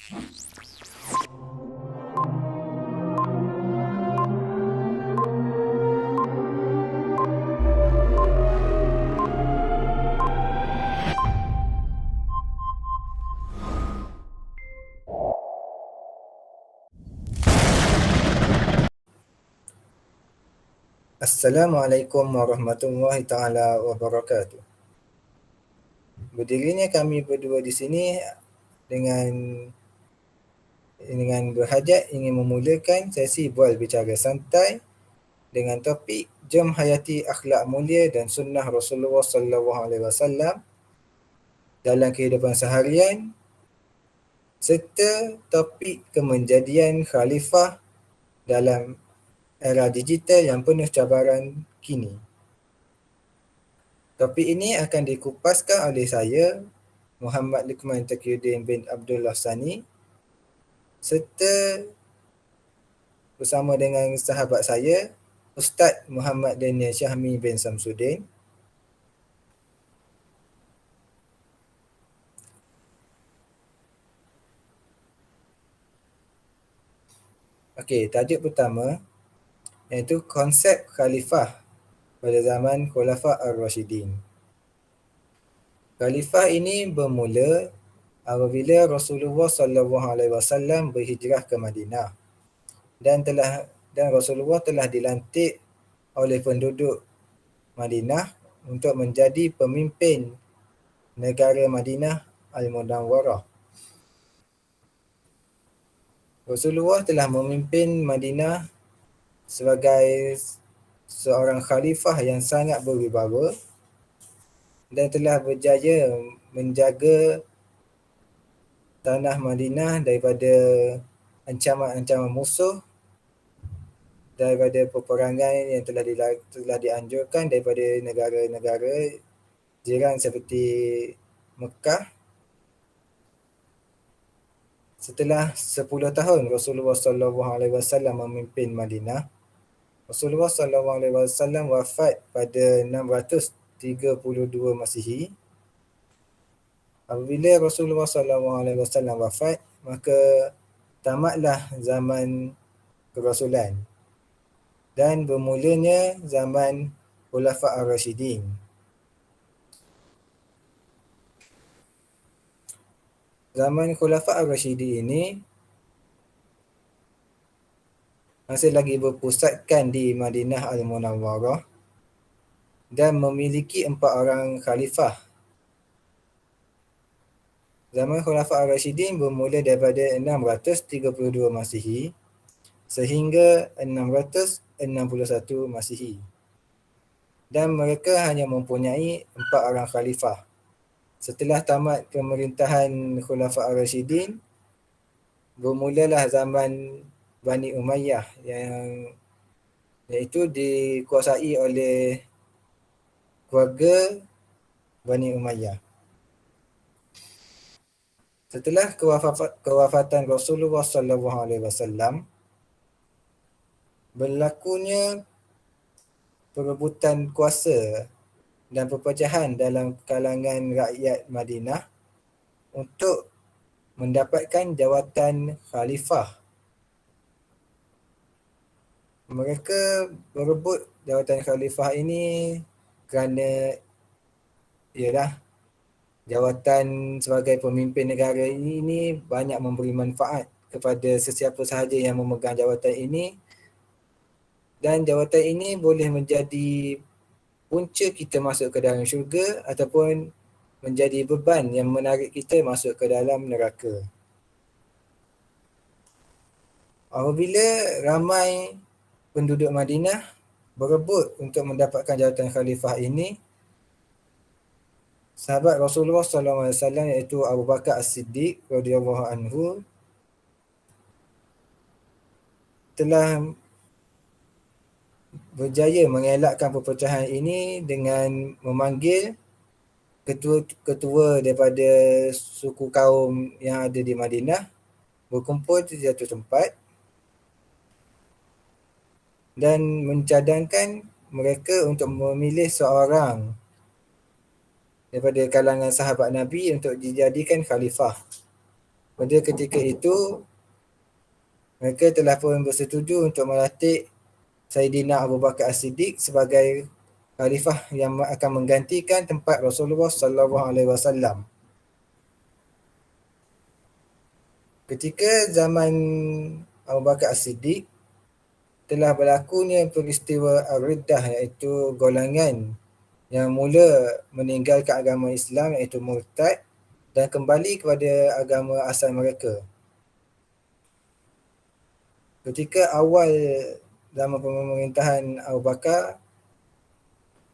Assalamualaikum warahmatullahi taala wabarakatuh. Berdirinya kami berdua di sini dengan berhajat ingin memulakan sesi bual bicara santai dengan topik jom hayati akhlak mulia dan sunnah Rasulullah sallallahu alaihi wasallam dalam kehidupan seharian serta topik kemenjadian khalifah dalam era digital yang penuh cabaran kini. Topik ini akan dikupaskan oleh saya, Muhammad Luqman Taqiyuddin bin Abdullah Sani, serta bersama dengan sahabat saya, Ustaz Muhammad Daniel Syahmi bin Samsudin. Okey, tajuk pertama iaitu konsep khalifah pada zaman Khulafa Ar-Rashidin. Khalifah ini bermula apabila Rasulullah sallallahu alaihi wasallam berhijrah ke Madinah dan Rasulullah telah dilantik oleh penduduk Madinah untuk menjadi pemimpin negara Madinah Al-Munawwarah. Rasulullah telah memimpin Madinah sebagai seorang khalifah yang sangat berwibawa dan telah berjaya menjaga tanah Madinah daripada ancaman-ancaman musuh, daripada peperangan yang telah dianjurkan daripada negara-negara jiran seperti Mekah. Setelah 10 tahun Rasulullah sallallahu alaihi wasallam memimpin Madinah, Rasulullah sallallahu alaihi wasallam wafat pada 632 Masihi. Apabila Rasulullah sallallahu alaihi wasallam wafat, maka tamatlah zaman kerasulan dan bermulanya zaman Khulafa Ar-Rashidin. Zaman Khulafa Ar-Rashidin ini masih lagi berpusatkan di Madinah Al-Munawwarah dan memiliki 4 orang khalifah. Zaman Khulafa Ar-Rashidin bermula daripada 632 Masihi sehingga 661 Masihi. Dan mereka hanya mempunyai 4 orang khalifah. Setelah tamat pemerintahan Khulafa Ar-Rashidin, bermulalah zaman Bani Umayyah yang iaitu dikuasai oleh keluarga Bani Umayyah. Setelah kewafatan Rasulullah sallallahu alaihi wasallam, berlakunya perebutan kuasa dan perpecahan dalam kalangan rakyat Madinah untuk mendapatkan jawatan khalifah. Mereka berebut jawatan khalifah ini kerana ialah jawatan sebagai pemimpin negara ini banyak memberi manfaat kepada sesiapa sahaja yang memegang jawatan ini, dan jawatan ini boleh menjadi punca kita masuk ke dalam syurga ataupun menjadi beban yang menarik kita masuk ke dalam neraka. Apabila ramai penduduk Madinah berebut untuk mendapatkan jawatan khalifah ini, sahabat Rasulullah SAW iaitu Abu Bakar As-Siddiq radhiyallahu anhu telah berjaya mengelakkan perpecahan ini dengan memanggil ketua-ketua daripada suku kaum yang ada di Madinah berkumpul di satu tempat dan mencadangkan mereka untuk memilih seorang daripada kalangan sahabat Nabi untuk dijadikan khalifah. pada ketika itu mereka telah pun bersetuju untuk melantik Saidina Abu Bakar As-Siddiq sebagai khalifah yang akan menggantikan tempat Rasulullah sallallahu alaihi wasallam. Ketika zaman Abu Bakar As-Siddiq telah berlakunya peristiwa Ar-Riddah, iaitu golongan yang mula meninggalkan agama Islam iaitu murtad dan kembali kepada agama asal mereka. Ketika awal zaman pemerintahan Abu Bakar,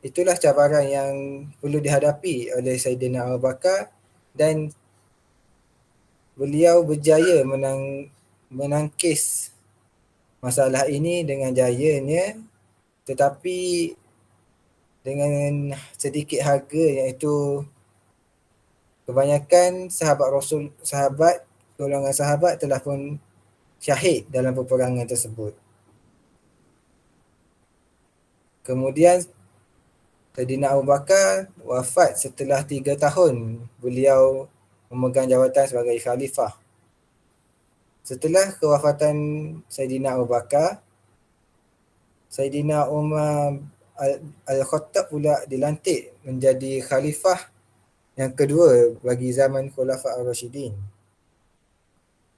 itulah cabaran yang perlu dihadapi oleh Saidina Abu Bakar dan beliau berjaya menangkis masalah ini dengan jayanya, tetapi dengan sedikit harga, iaitu kebanyakan golongan sahabat telah pun syahid dalam peperangan tersebut. Kemudian Saidina Abu Bakar wafat setelah 3 tahun beliau memegang jawatan sebagai khalifah. Setelah kewafatan Saidina Abu Bakar, Saidina Umar Al-Khattab pula dilantik menjadi khalifah yang kedua bagi zaman Khulafa Ar-Rasyidin.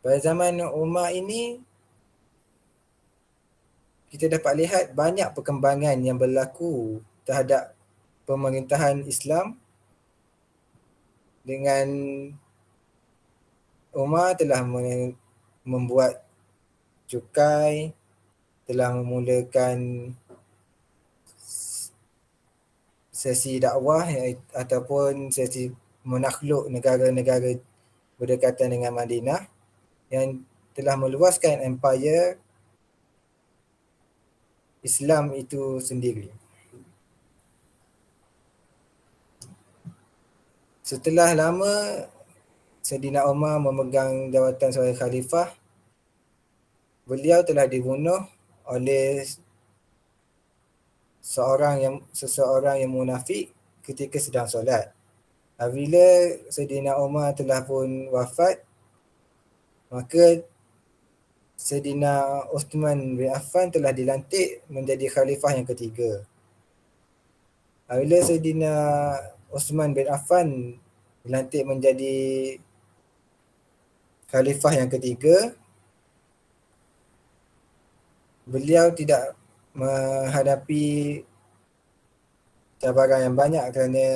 Pada zaman Umar ini, kita dapat lihat banyak perkembangan yang berlaku terhadap pemerintahan Islam. Dengan Umar telah membuat cukai, telah memulakan sesi dakwah ataupun sesi menakhluk negara-negara berdekatan dengan Madinah yang telah meluaskan empayar Islam itu sendiri. Setelah lama Saidina Umar memegang jawatan sebagai khalifah, beliau telah dibunuh oleh seseorang yang munafik ketika sedang solat. Apabila Saidina Umar telah pun wafat, maka Saidina Uthman bin Affan telah dilantik menjadi khalifah yang ketiga. Apabila Saidina Uthman bin Affan dilantik menjadi khalifah yang ketiga, beliau tidak menghadapi cabaran yang banyak kerana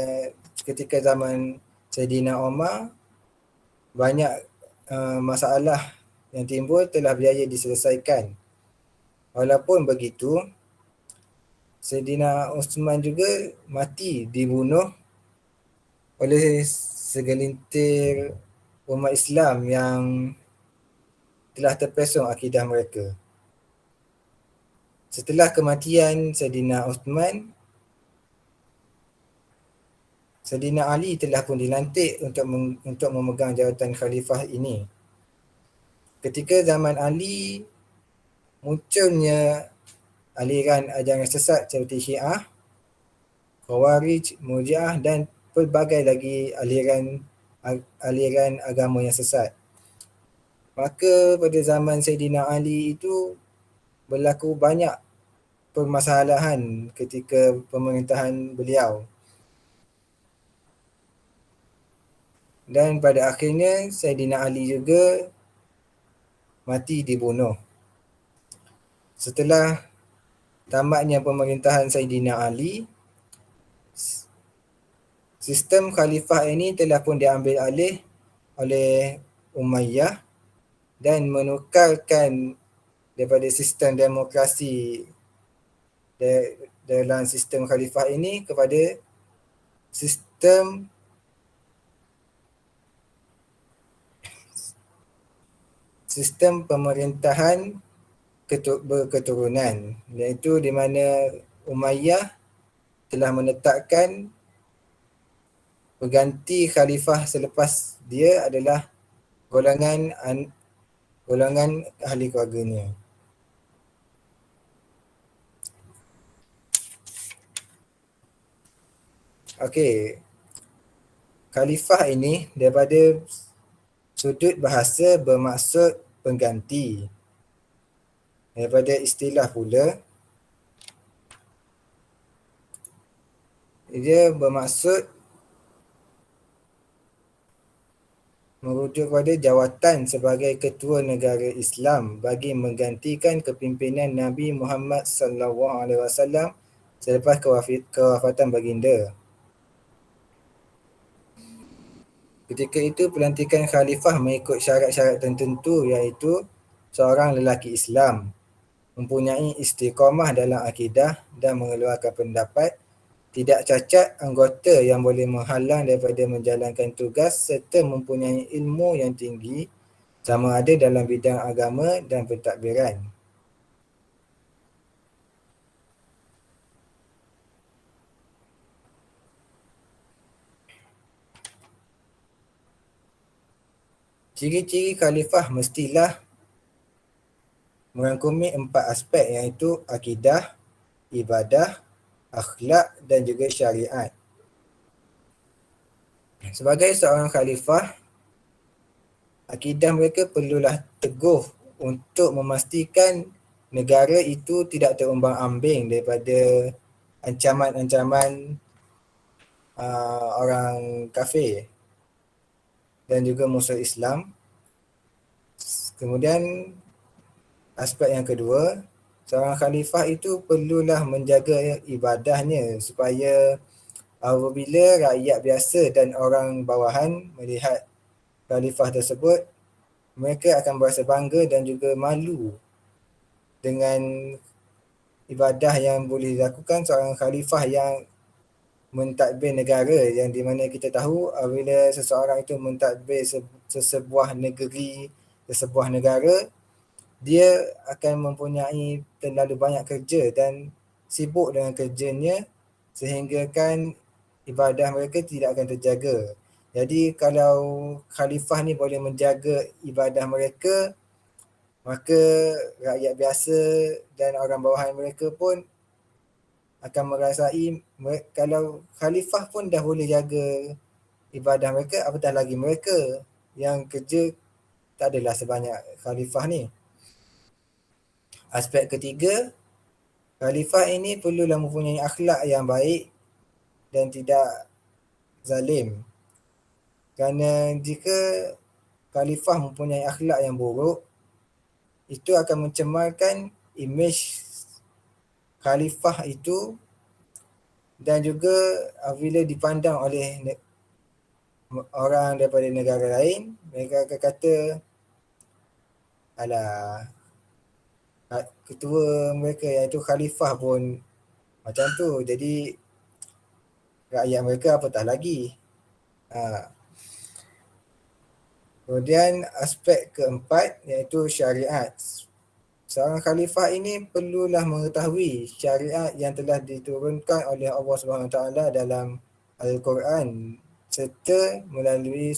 ketika zaman Saidina Umar banyak masalah yang timbul telah berjaya diselesaikan. Walaupun begitu, Saidina Uthman juga mati dibunuh oleh segelintir umat Islam yang telah terpesong akidah mereka. Setelah kematian Saidina Uthman, Saidina Ali telah pun dilantik untuk memegang jawatan khalifah ini. Ketika zaman Ali, munculnya aliran ajaran sesat seperti Syiah, Khawarij, Murji'ah dan pelbagai lagi aliran agama yang sesat. Maka pada zaman Saidina Ali itu berlaku banyak permasalahan ketika pemerintahan beliau. Dan pada akhirnya Saidina Ali juga mati dibunuh. Setelah tamatnya pemerintahan Saidina Ali, sistem khalifah ini telah pun diambil alih oleh Umayyah dan menukarkan daripada sistem demokrasi dalam sistem khalifah ini kepada sistem pemerintahan berketurunan, iaitu di mana Umayyah telah menetapkan pengganti khalifah selepas dia adalah golongan ahli keluarganya. Okey. Khalifah ini daripada Sudut bahasa bermaksud pengganti. Daripada istilah pula, dia bermaksud merujuk kepada jawatan sebagai ketua negara Islam bagi menggantikan kepimpinan Nabi Muhammad SAW selepas kewafatan baginda. Ketika itu pelantikan khalifah mengikut syarat-syarat tertentu, iaitu seorang lelaki Islam, mempunyai istiqamah dalam akidah dan mengeluarkan pendapat, tidak cacat anggota yang boleh menghalang daripada menjalankan tugas serta mempunyai ilmu yang tinggi sama ada dalam bidang agama dan pentadbiran. Ciri-ciri khalifah mestilah merangkumi 4 aspek, iaitu akidah, ibadah, akhlak dan juga syariat. Sebagai seorang khalifah, akidah mereka perlulah teguh untuk memastikan negara itu tidak terombang-ambing daripada ancaman-ancaman orang kafir dan juga musuh Islam. Kemudian aspek yang kedua, seorang khalifah itu perlulah menjaga ibadahnya supaya apabila rakyat biasa dan orang bawahan melihat khalifah tersebut, mereka akan berasa bangga dan juga malu dengan ibadah yang boleh dilakukan seorang khalifah yang mentadbir negara, yang di mana kita tahu apabila seseorang itu mentadbir sesebuah negeri, sesebuah negara, dia akan mempunyai terlalu banyak kerja dan sibuk dengan kerjanya sehingga kan ibadah mereka tidak akan terjaga. Jadi kalau khalifah ni boleh menjaga ibadah mereka, maka rakyat biasa dan orang bawahan mereka pun akan merasai, kalau khalifah pun dah boleh jaga ibadah mereka, apatah lagi mereka yang kerja tak adalah sebanyak khalifah ni. Aspek ketiga, khalifah ini perlulah mempunyai akhlak yang baik dan tidak zalim. Kerana jika khalifah mempunyai akhlak yang buruk, itu akan mencemarkan imej khalifah itu, dan juga apabila dipandang oleh orang daripada negara lain, mereka akan kata, alah, ketua mereka iaitu khalifah pun macam tu, jadi rakyat mereka apatah lagi. Kemudian aspek keempat iaitu syariat. Seorang khalifah ini perlulah mengetahui syariat yang telah diturunkan oleh Allah SWT dalam Al-Quran serta melalui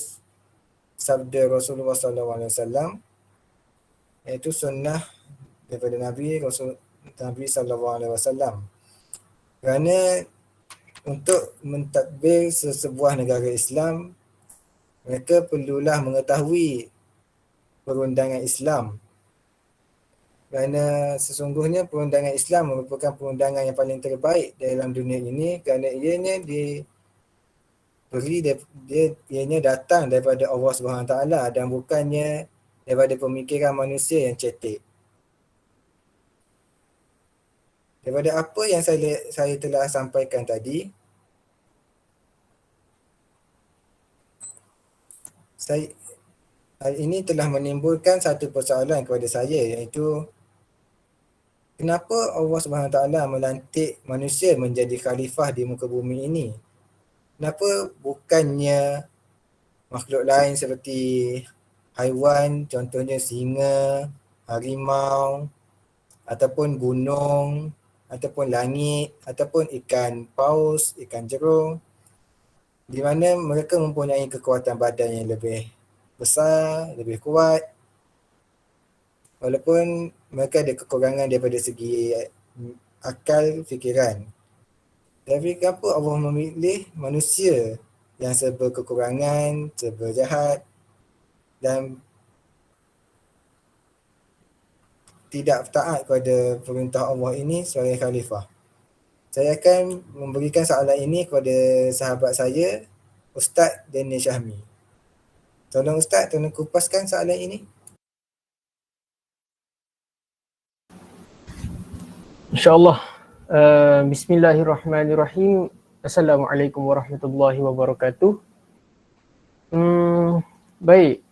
sabda Rasulullah SAW, iaitu sunnah daripada Nabi SAW. Kerana untuk mentadbir sesebuah negara Islam, mereka perlulah mengetahui perundangan Islam. Kerana sesungguhnya perundangan Islam merupakan perundangan yang paling terbaik dalam dunia ini, kerana ianya datang daripada Allah SWT dan bukannya daripada pemikiran manusia yang cetek. Daripada apa yang saya telah sampaikan tadi, hal ini telah menimbulkan satu persoalan kepada saya, iaitu kenapa Allah SWT melantik manusia menjadi khalifah di muka bumi ini? Kenapa bukannya makhluk lain seperti haiwan, contohnya singa, harimau, ataupun gunung, ataupun langit, ataupun ikan paus, ikan jerung, di mana mereka mempunyai kekuatan badan yang lebih besar, lebih kuat, walaupun mereka ada kekurangan daripada segi akal fikiran. Tapi kenapa Allah memilih manusia yang serba kekurangan, serba jahat, dan tidak taat kepada perintah Allah ini sebagai khalifah. Saya akan memberikan soalan ini kepada sahabat saya, Ustaz Daniel Syahmi. Tolong Ustaz, tolong kupaskan soalan ini. InsyaAllah. Bismillahirrahmanirrahim. Assalamualaikum warahmatullahi wabarakatuh. Baik.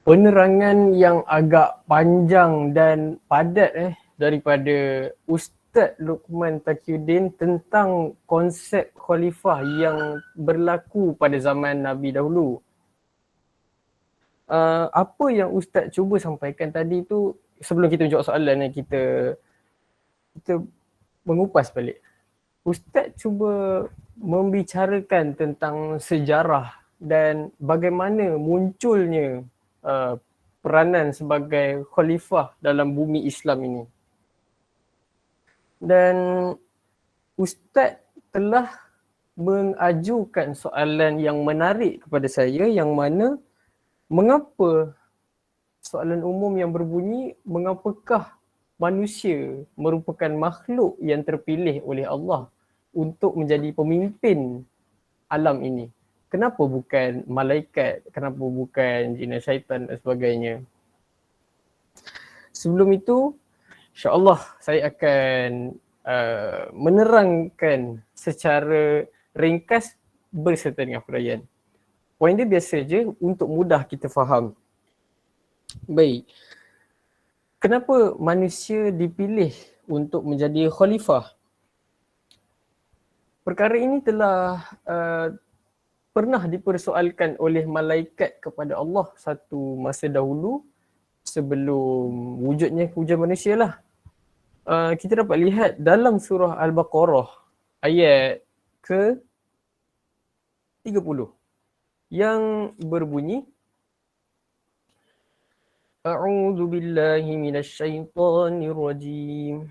Penerangan yang agak panjang dan padat daripada Ustaz Luqman Taqiyuddin tentang konsep khalifah yang berlaku pada zaman Nabi dahulu. Apa yang Ustaz cuba sampaikan tadi tu, sebelum kita jawab soalan kita mengupas balik. Ustaz cuba membicarakan tentang sejarah dan bagaimana munculnya peranan sebagai khalifah dalam bumi Islam ini. Dan Ustaz telah mengajukan soalan yang menarik kepada saya, yang mana mengapa, soalan umum yang berbunyi, mengapakah manusia merupakan makhluk yang terpilih oleh Allah untuk menjadi pemimpin alam ini? Kenapa bukan malaikat? Kenapa bukan jin dan syaitan dan sebagainya? Sebelum itu, insyaAllah saya akan menerangkan secara ringkas berserta dengan huraian. Poin dia biasa je untuk mudah kita faham. Baik. Kenapa manusia dipilih untuk menjadi khalifah? Perkara ini telah pernah dipersoalkan oleh malaikat kepada Allah satu masa dahulu sebelum wujudnya manusia lah. Kita dapat lihat dalam surah Al-Baqarah ayat ke 30 yang berbunyi, A'udzu billahi minasy syaithanir rajim.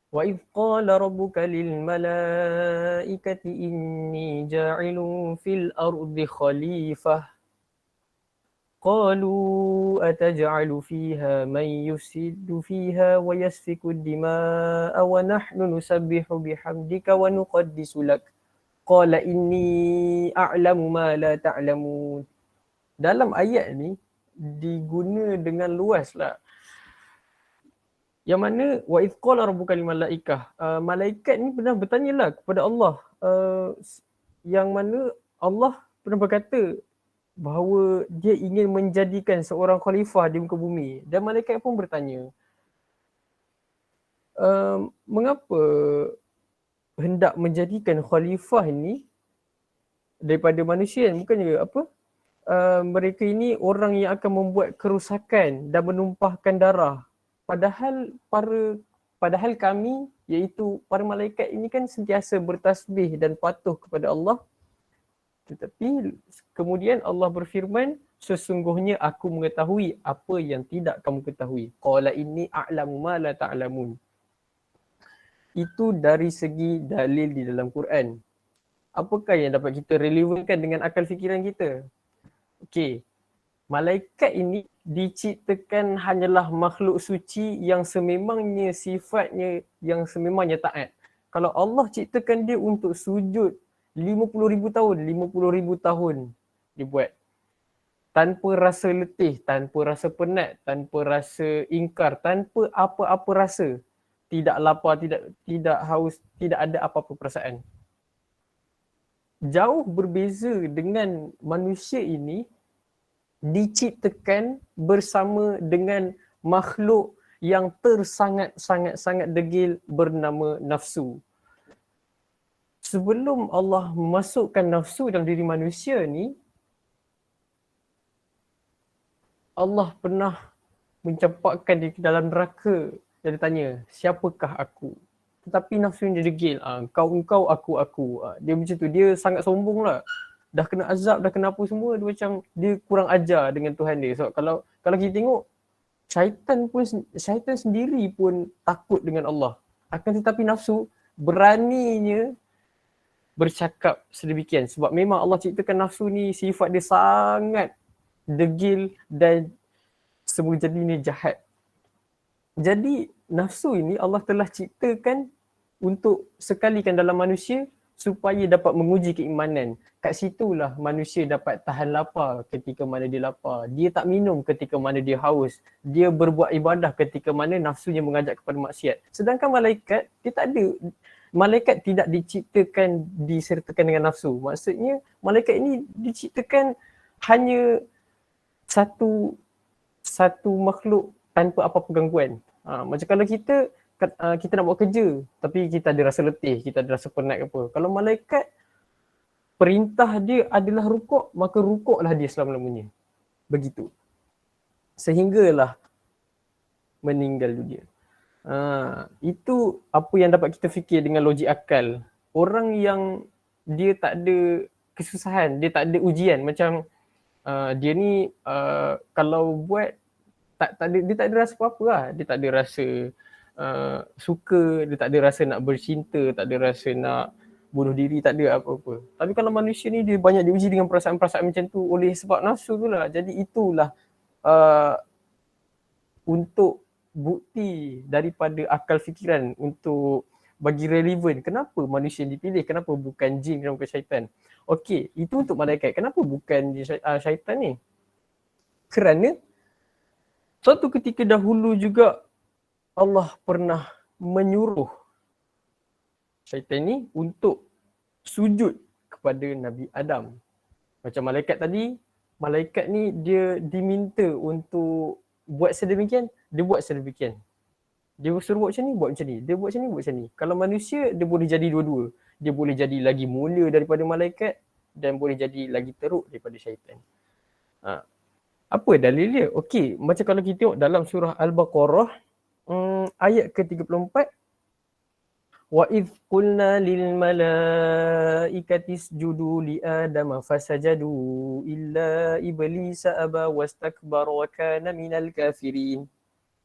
Wa idz qala rabbuka lil malaikati inni ja'ilun fil ardi khalifah. Qalu ataj'alu fiha man yufsidu fiha wa yasfiku ad-dima'a wa nahnu nusabbihu bihamdika wa nuqaddisu lak. Qala inni a'lamu ma la ta'lamun. Dalam ayat ni diguna dengan luas lah. Yang mana wa idz qala rabbuka lil malaikah, malaikat ni pernah bertanyalah kepada Allah, yang mana Allah pernah berkata bahawa dia ingin menjadikan seorang khalifah di muka bumi, dan malaikat pun bertanya, mengapa hendak menjadikan khalifah ini daripada manusia? Bukannya apa? Mereka ini orang yang akan membuat kerusakan dan menumpahkan darah. Padahal kami, iaitu para malaikat ini kan sentiasa bertasbih dan patuh kepada Allah. Tetapi kemudian Allah berfirman, sesungguhnya aku mengetahui apa yang tidak kamu ketahui. Qala inni a'lamu ma la ta'lamun. Itu dari segi dalil di dalam Quran. Apakah yang dapat kita relevankan dengan akal fikiran kita? Okey, malaikat ini diciptakan hanyalah makhluk suci yang sememangnya sifatnya, yang sememangnya taat. Kalau Allah ciptakan dia untuk sujud 50,000 tahun, 50,000 tahun dibuat. Tanpa rasa letih, tanpa rasa penat, tanpa rasa ingkar, tanpa apa-apa rasa. Tidak lapar, tidak haus, tidak ada apa-apa perasaan. Jauh berbeza dengan manusia ini diciptakan bersama dengan makhluk yang tersangat-sangat degil bernama nafsu. Sebelum Allah memasukkan nafsu dalam diri manusia ni, Allah pernah mencampakkan dia ke dalam neraka dan dia tanya, siapakah aku? Tetapi nafsu dia degil, engkau, aku. Dia macam tu, dia sangat sombong lah. Dah kena azab, dah kena apa semua, dia macam dia kurang ajar dengan Tuhan dia. So kalau kita tengok, syaitan sendiri pun takut dengan Allah. Akan tetapi nafsu beraninya bercakap sedemikian. Sebab memang Allah ciptakan nafsu ni, sifat dia sangat degil dan semua jadinya jahat. Jadi nafsu ini Allah telah ciptakan untuk sekalikan dalam manusia supaya dapat menguji keimanan. Kat situlah manusia dapat tahan lapar ketika mana dia lapar. Dia tak minum ketika mana dia haus. Dia berbuat ibadah ketika mana nafsunya mengajak kepada maksiat. Sedangkan malaikat, dia tak ada. Malaikat tidak diciptakan disertakan dengan nafsu. Maksudnya malaikat ini diciptakan hanya satu makhluk tanpa apa-apa gangguan. Macam kalau kita nak buat kerja tapi kita ada rasa letih, kita ada rasa penat ke apa. Kalau malaikat, perintah dia adalah rukuk, maka rukuklah dia selama-lamanya. Begitu. Sehinggalah meninggal dunia. Itu apa yang dapat kita fikir dengan logik akal. Orang yang dia tak ada kesusahan, dia tak ada ujian, macam dia ni kalau buat dia tak ada rasa apa-apa lah. Dia tak ada rasa suka, dia tak ada rasa nak bercinta, tak ada rasa nak bunuh diri, tak ada apa-apa. Tapi kalau manusia ni dia banyak diuji dengan perasaan-perasaan macam tu oleh sebab nafsu tu lah. Jadi itulah untuk bukti daripada akal fikiran untuk bagi relevan kenapa manusia dipilih, kenapa bukan jin, kenapa bukan syaitan. Okey, itu untuk malaikat. Kenapa bukan syaitan ni? Kerana suatu ketika dahulu juga Allah pernah menyuruh syaitan ni untuk sujud kepada Nabi Adam. Macam malaikat tadi, malaikat ni dia diminta untuk buat sedemikian, dia buat sedemikian. Dia suruh buat macam ni, buat macam ni. Dia buat macam ni, buat macam ni. Kalau manusia, dia boleh jadi dua-dua. Dia boleh jadi lagi mulia daripada malaikat dan boleh jadi lagi teruk daripada syaitan. Apa dalil dia? Okey, macam kalau kita tengok dalam surah Al-Baqarah ayat ke-34, wa idh qulna lil malaikati isjudu li adama fasajadu illa iblisa aba wastakbara wa kana minal kafirin.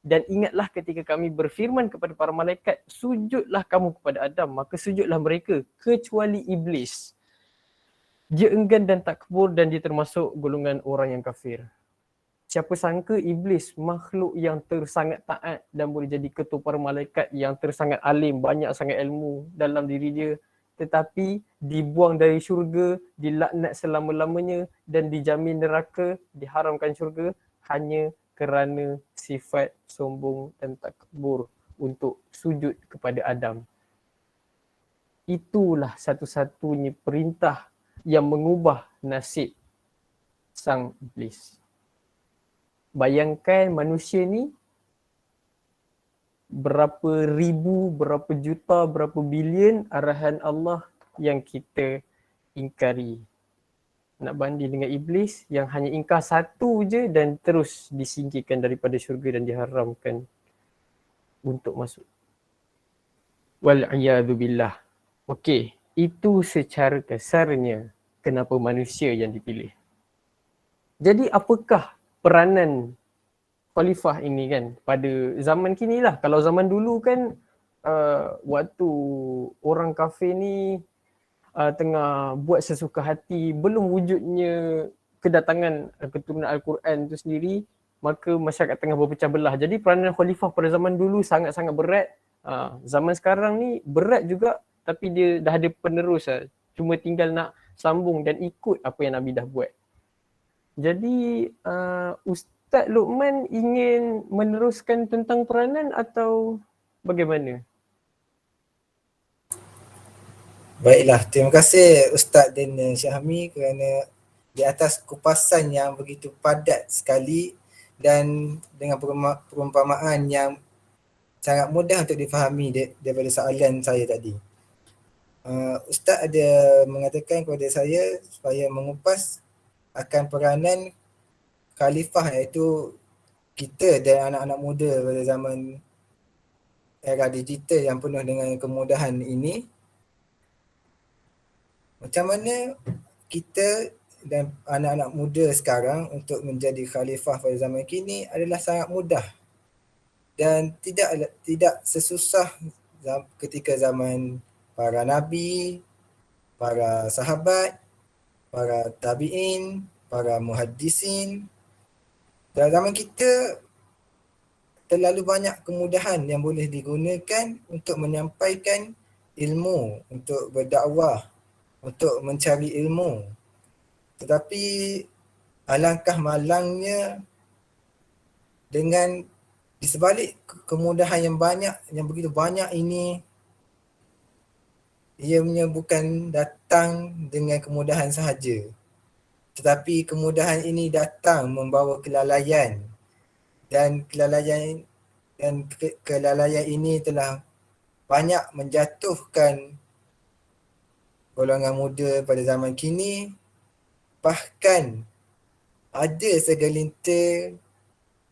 Dan ingatlah ketika kami berfirman kepada para malaikat, sujudlah kamu kepada Adam, maka sujudlah mereka kecuali iblis. Dia enggan dan takbur dan dia termasuk golongan orang yang kafir. Siapa sangka iblis, makhluk yang tersangat taat dan boleh jadi ketua para malaikat, yang tersangat alim, banyak sangat ilmu dalam diri dia, tetapi dibuang dari syurga, dilaknat selama-lamanya dan dijamin neraka, diharamkan syurga hanya kerana sifat sombong dan takbur untuk sujud kepada Adam. Itulah satu-satunya perintah yang mengubah nasib sang iblis. Bayangkan manusia ni berapa ribu, berapa juta, berapa bilion arahan Allah yang kita ingkari. Nak banding dengan iblis yang hanya ingkar satu je dan terus disingkirkan daripada syurga dan diharamkan untuk masuk. Wal'iyadu billah. Okey, itu secara kasarnya kenapa manusia yang dipilih. Jadi apakah peranan khalifah ini kan pada zaman kini lah? Kalau zaman dulu kan waktu orang kafir ni tengah buat sesuka hati, belum wujudnya kedatangan keturunan Al-Quran itu sendiri, maka masyarakat tengah berpecah belah. Jadi peranan khalifah pada zaman dulu sangat-sangat berat. Zaman sekarang ni berat juga, tapi dia dah ada penerus lah. Cuma tinggal nak sambung dan ikut apa yang Nabi dah buat. Jadi Ustaz Luqman ingin meneruskan tentang peranan atau bagaimana? Baiklah, terima kasih Ustaz dan Syahmi kerana di atas kupasan yang begitu padat sekali dan dengan perumpamaan yang sangat mudah untuk difahami daripada soalan saya tadi. Ustaz ada mengatakan kepada saya supaya mengupas akan peranan khalifah, iaitu kita dan anak-anak muda pada zaman era digital yang penuh dengan kemudahan ini. Macam mana kita dan anak-anak muda sekarang untuk menjadi khalifah pada zaman kini adalah sangat mudah dan tidak sesusah ketika zaman para nabi, para sahabat, para tabi'in, para muhaddisin Dalam zaman kita terlalu banyak kemudahan yang boleh digunakan untuk menyampaikan ilmu, untuk berdakwah, untuk mencari ilmu. Tetapi alangkah malangnya dengan di sebalik kemudahan yang banyak, yang begitu banyak ini, ianya bukan datang dengan kemudahan sahaja. Tetapi kemudahan ini datang membawa kelalaian, dan kelalaian ini telah banyak menjatuhkan golongan muda pada zaman kini. Bahkan ada segelintir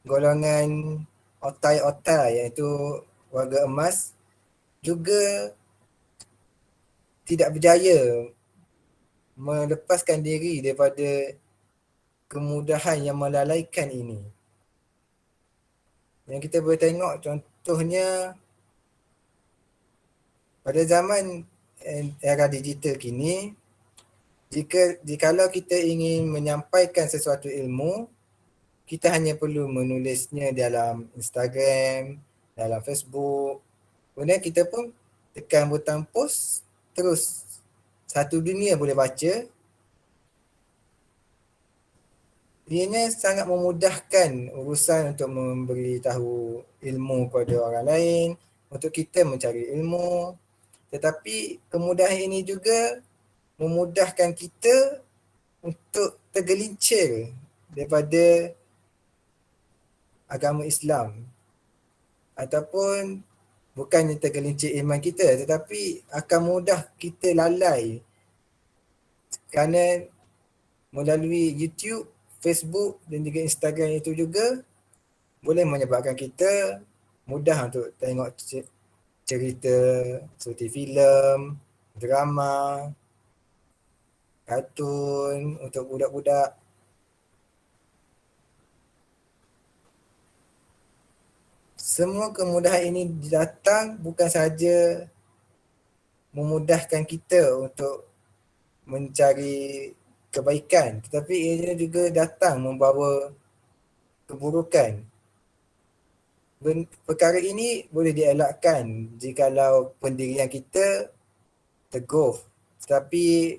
golongan otai-otai, iaitu warga emas, juga tidak berjaya melepaskan diri daripada kemudahan yang melalaikan ini. Yang kita boleh tengok contohnya pada zaman era digital kini, jikalau kita ingin menyampaikan sesuatu ilmu, kita hanya perlu menulisnya dalam Instagram, dalam Facebook. Kemudian kita pun tekan butang post, terus satu dunia boleh baca. Ianya sangat memudahkan urusan untuk memberitahu ilmu kepada orang lain, untuk kita mencari ilmu. Tetapi kemudahan ini juga memudahkan kita untuk tergelincir daripada agama Islam, ataupun bukannya tergelincir iman kita, tetapi akan mudah kita lalai kerana melalui YouTube, Facebook dan juga Instagram itu juga boleh menyebabkan kita mudah untuk tengok cerita seperti filem, drama, kartun untuk budak-budak. Semua kemudahan ini datang bukan sahaja memudahkan kita untuk mencari kebaikan, tetapi ia juga datang membawa keburukan. Perkara ini boleh dielakkan jikalau pendirian kita teguh, tetapi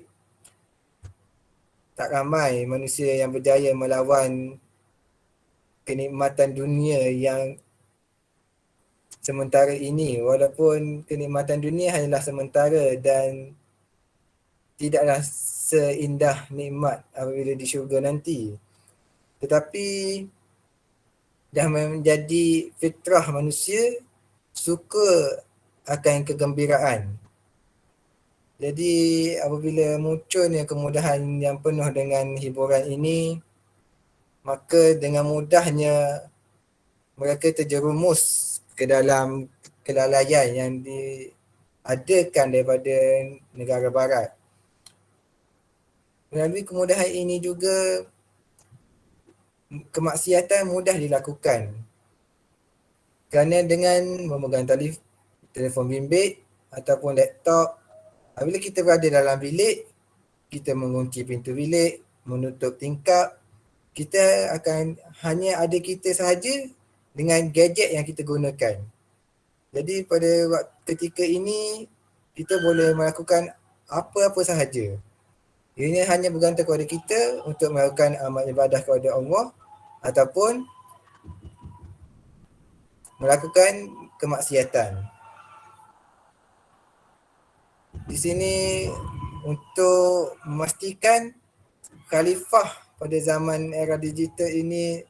tak ramai manusia yang berjaya melawan kenikmatan dunia yang sementara ini, walaupun kenikmatan dunia hanyalah sementara dan tidaklah seindah nikmat apabila di syurga nanti. Tetapi dah menjadi fitrah manusia suka akan kegembiraan. Jadi apabila munculnya kemudahan yang penuh dengan hiburan ini, maka dengan mudahnya mereka terjerumus ke dalam kelalaian yang diadakan daripada negara barat. Melalui kemudahan ini juga kemaksiatan mudah dilakukan. Kerana dengan memegang telefon bimbit ataupun laptop, apabila kita berada dalam bilik, kita mengunci pintu bilik, menutup tingkap, kita akan hanya ada kita sahaja dengan gadget yang kita gunakan. Jadi pada ketika ini, kita boleh melakukan apa-apa sahaja. Ianya hanya bergantung kepada kita untuk melakukan amal ibadah kepada Allah ataupun melakukan kemaksiatan. Di sini untuk memastikan khalifah pada zaman era digital ini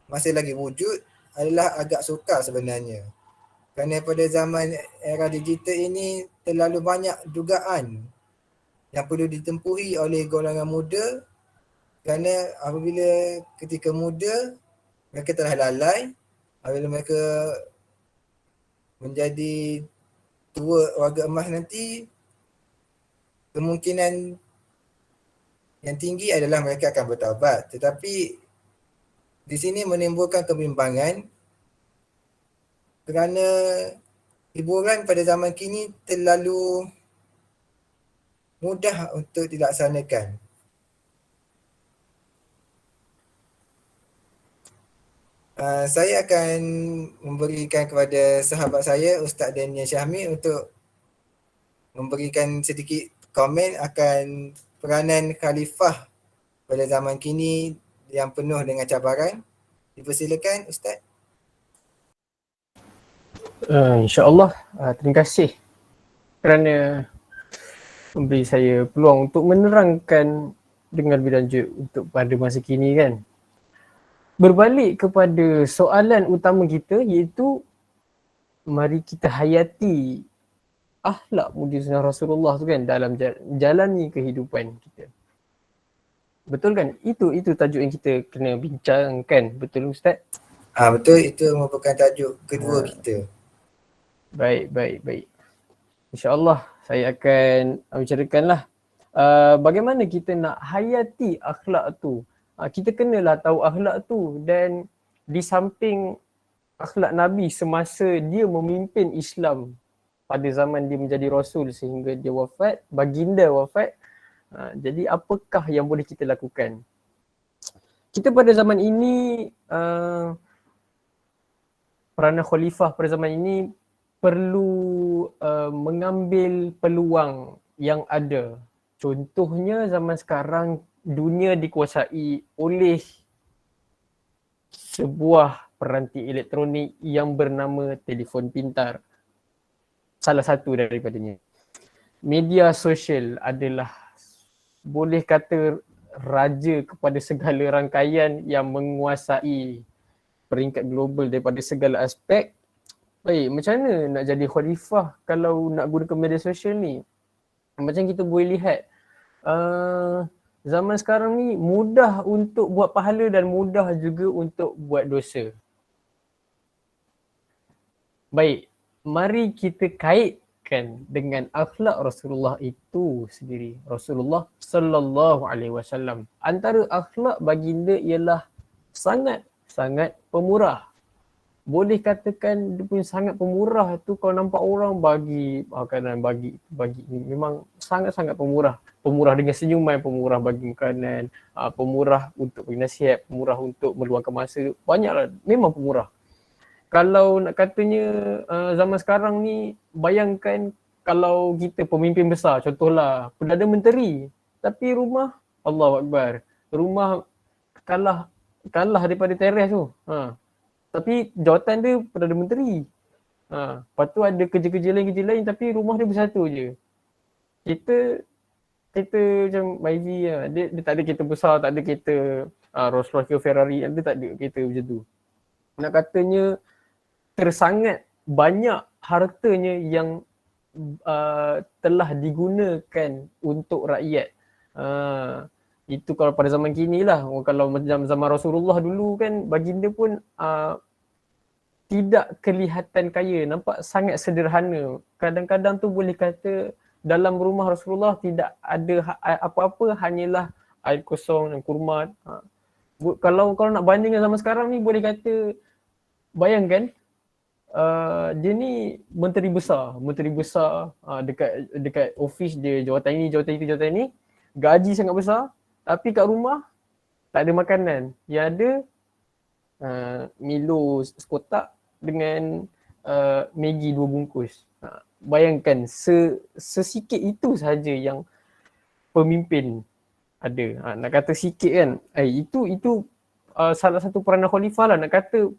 masih lagi wujud adalah agak sukar sebenarnya. Kerana pada zaman era digital ini terlalu banyak dugaan yang perlu ditempuhi oleh golongan muda, kerana apabila ketika muda mereka telah lalai, apabila mereka menjadi tua warga emas nanti, kemungkinan yang tinggi adalah mereka akan bertaubat. Tetapi di sini menimbulkan kebimbangan kerana hiburan pada zaman kini terlalu mudah untuk dilaksanakan. Saya akan memberikan kepada sahabat saya Ustaz Daniel Syahmi untuk memberikan sedikit komen akan peranan khalifah pada zaman kini yang penuh dengan cabaran. Dipersilakan Ustaz. InsyaAllah, terima kasih kerana memberi saya peluang untuk menerangkan dengan lebih lanjut untuk pada masa kini kan. Berbalik kepada soalan utama kita, iaitu mari kita hayati akhlak mulia sunnah Rasulullah tu kan dalam jalani kehidupan kita. Betul kan? Itu tajuk yang kita kena bincangkan. Betul Ustaz? Betul, itu merupakan tajuk kedua kita. Baik. InsyaAllah saya akan bicarakanlah bagaimana kita nak hayati akhlak tu. Kita kenalah tahu akhlak tu, dan di samping akhlak Nabi semasa dia memimpin Islam pada zaman dia menjadi Rasul sehingga dia wafat, baginda wafat, jadi apakah yang boleh kita lakukan? Kita pada zaman ini, peranan khalifah pada zaman ini perlu mengambil peluang yang ada. Contohnya zaman sekarang dunia dikuasai oleh sebuah peranti elektronik yang bernama telefon pintar. Salah satu daripadanya. Media sosial adalah boleh kata raja kepada segala rangkaian yang menguasai peringkat global daripada segala aspek. Baik, macam mana nak jadi khalifah kalau nak gunakan media sosial ni? Macam kita boleh lihat, zaman sekarang ni mudah untuk buat pahala dan mudah juga untuk buat dosa. Baik, mari kita kaitkan dengan akhlak Rasulullah itu sendiri. Rasulullah sallallahu alaihi wasallam. Antara akhlak baginda ialah sangat pemurah. Boleh katakan dia punya sangat pemurah tu, kalau nampak orang bagi makanan, bagi memang sangat pemurah. Pemurah dengan senyuman, pemurah bagi makanan, pemurah untuk bagi nasihat, pemurah untuk meluangkan masa. Banyaklah, memang pemurah. Kalau nak katanya zaman sekarang ni, bayangkan kalau kita pemimpin besar, contohlah Perdana Menteri, tapi rumah, Allahu Akbar, rumah kalah daripada teres tu. Tapi jawatan dia Perdana Menteri. Lepas tu ada kerja-kerja lain tapi rumah dia bersatu je. Kita macam Myvi, dia tak ada kereta besar, tak ada kereta Rolls Royce ke Ferrari, dia tak ada kereta macam tu. Nak katanya tersangat banyak hartanya yang telah digunakan untuk rakyat. Itu kalau pada zaman kini lah. Kalau zaman Rasulullah dulu kan, baginda pun tidak kelihatan kaya, nampak sangat sederhana. Kadang-kadang tu boleh kata dalam rumah Rasulullah tidak ada apa-apa, hanyalah air kosong dan kurma. Kalau nak bandingkan zaman sekarang ni, boleh kata bayangkan dia ni menteri besar dekat office dia, jawatan ini, gaji sangat besar, tapi kat rumah tak ada makanan. Yang ada Milo sekotak dengan Maggi 2 bungkus. Bayangkan sesikit itu saja yang pemimpin ada. Nak kata sikit kan, itu salah satu peranan khalifah lah. Nak kata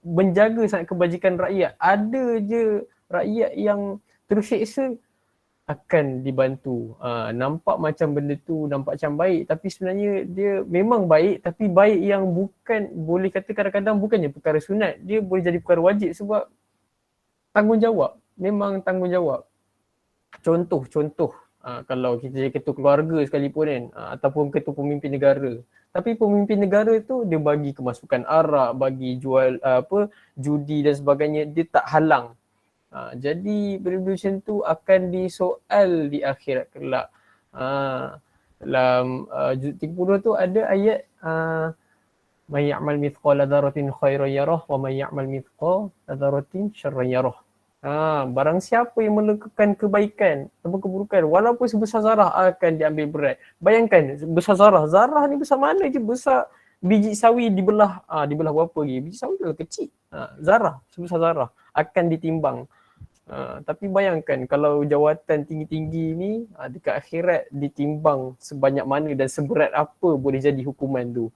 menjaga sangat kebajikan rakyat. Ada je rakyat yang tersiksa, akan dibantu. Nampak macam benda tu nampak macam baik, tapi sebenarnya dia memang baik, tapi baik yang bukan, boleh kata kadang-kadang bukannya perkara sunat, dia boleh jadi perkara wajib sebab tanggungjawab, memang tanggungjawab. Contoh, kalau kita jadi ketua keluarga sekalipun kan, ataupun ketua pemimpin negara. Tapi pemimpin negara tu dia bagi kemasukan arak, bagi jual judi dan sebagainya, dia tak halang. Jadi benda-benda macam tu akan disoal di akhirat kelak. Dalam juz 30 tu ada ayat may ya'mal mithqala dzarratin khairan yarah wa may ya'mal mithqala dzarratin syarran yarah. Barang siapa yang melakukan kebaikan ataupun keburukan walaupun sebesar zarah akan diambil berat. Bayangkan besar zarah ni besar mana je, besar biji sawi dibelah dibelah berapa lagi? Biji sawi tu kecil. Zarah, sebesar zarah akan ditimbang. Tapi bayangkan kalau jawatan tinggi-tinggi ni dekat akhirat ditimbang sebanyak mana dan seberat apa boleh jadi hukuman tu.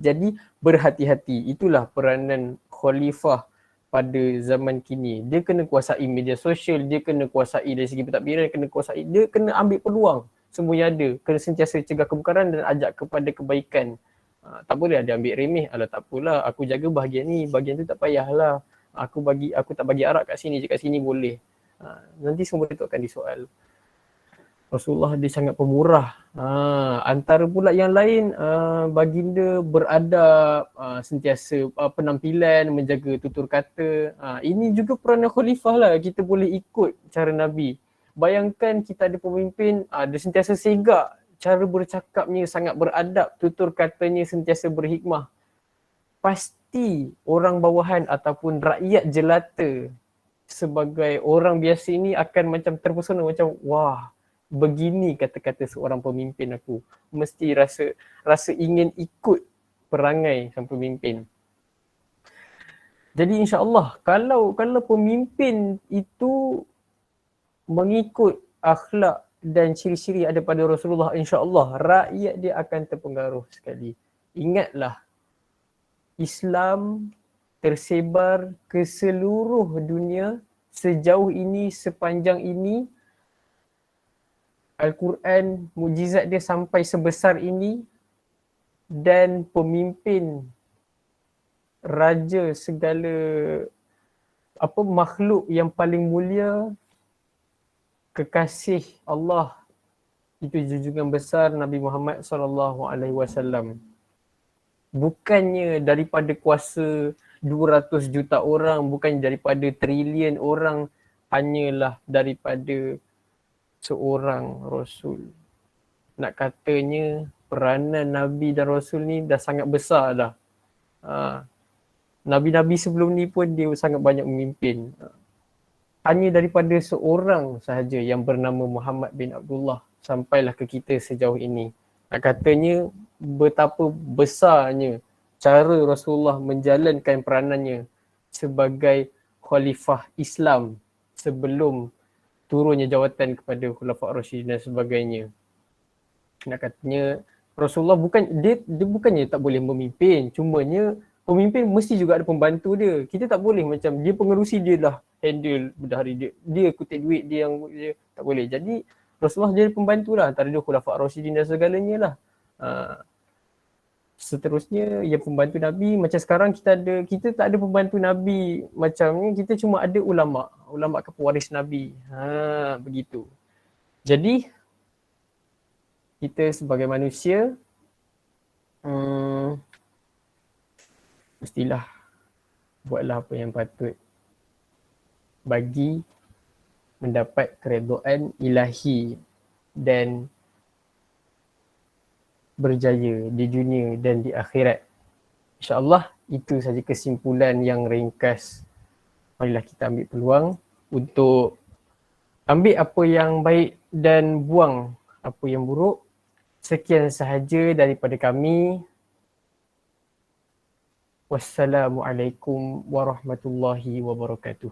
Jadi berhati-hati. Itulah peranan khalifah pada zaman kini. Dia kena kuasai media sosial, dia kena kuasai dari segi pentadbiran, kena kuasai, dia kena ambil peluang semua yang ada. Kena sentiasa cegah kemungkaran dan ajak kepada kebaikan. Tak boleh ada ambil remeh. Alah tak apalah, aku jaga bahagian ni, bahagian tu tak payahlah. Aku tak bagi arak kat sini, je kat sini boleh. Nanti semua itu akan disoal. Rasulullah dia sangat pemurah. Antara pula yang lain, baginda beradab, sentiasa penampilan, menjaga tutur kata. Ini juga peranan khalifah lah, kita boleh ikut cara Nabi. Bayangkan kita ada pemimpin, dia sentiasa segak, cara bercakapnya sangat beradab, tutur katanya sentiasa berhikmah. Pasti orang bawahan ataupun rakyat jelata sebagai orang biasa ini akan macam terpesona, macam wah, begini kata-kata seorang pemimpin aku. Mesti rasa ingin ikut perangai sang pemimpin. Jadi insya-Allah kalau pemimpin itu mengikut akhlak dan ciri-ciri ada pada Rasulullah, insya-Allah rakyat dia akan terpengaruh sekali. Ingatlah, Islam tersebar ke seluruh dunia sejauh ini, sepanjang ini. Al-Quran, mukjizat dia sampai sebesar ini, dan pemimpin, raja segala makhluk yang paling mulia, kekasih Allah, itu junjungan besar Nabi Muhammad SAW. Bukannya daripada kuasa 200 juta orang, bukan daripada trilion orang, hanyalah daripada seorang Rasul. Nak katanya peranan Nabi dan Rasul ni dah sangat besar dah. Nabi-Nabi sebelum ni pun dia sangat banyak memimpin. Hanya daripada seorang sahaja yang bernama Muhammad bin Abdullah sampailah ke kita sejauh ini. Nak katanya betapa besarnya cara Rasulullah menjalankan peranannya sebagai khalifah Islam sebelum turunnya jawatan kepada Khulafa' Rasyidin dan sebagainya. Nak katanya Rasulullah dia bukannya tak boleh memimpin, cumanya pemimpin mesti juga ada pembantu dia. Kita tak boleh macam dia pengerusi, dia lah handle bendahari dia kutip duit dia tak boleh. Jadi Rasulullah jadi pembantu lah antara dia Khulafa' Rasyidin dan segalanya lah. Seterusnya yang pembantu Nabi, macam sekarang kita tak ada pembantu Nabi macam ni, kita cuma ada ulama ke pewaris Nabi. Begitu. Jadi kita sebagai manusia mestilah buatlah apa yang patut bagi mendapat keredaan ilahi dan berjaya di dunia dan di akhirat. InsyaAllah itu saja kesimpulan yang ringkas. Marilah kita ambil peluang untuk ambil apa yang baik dan buang apa yang buruk. Sekian sahaja daripada kami. Wassalamualaikum warahmatullahi wabarakatuh.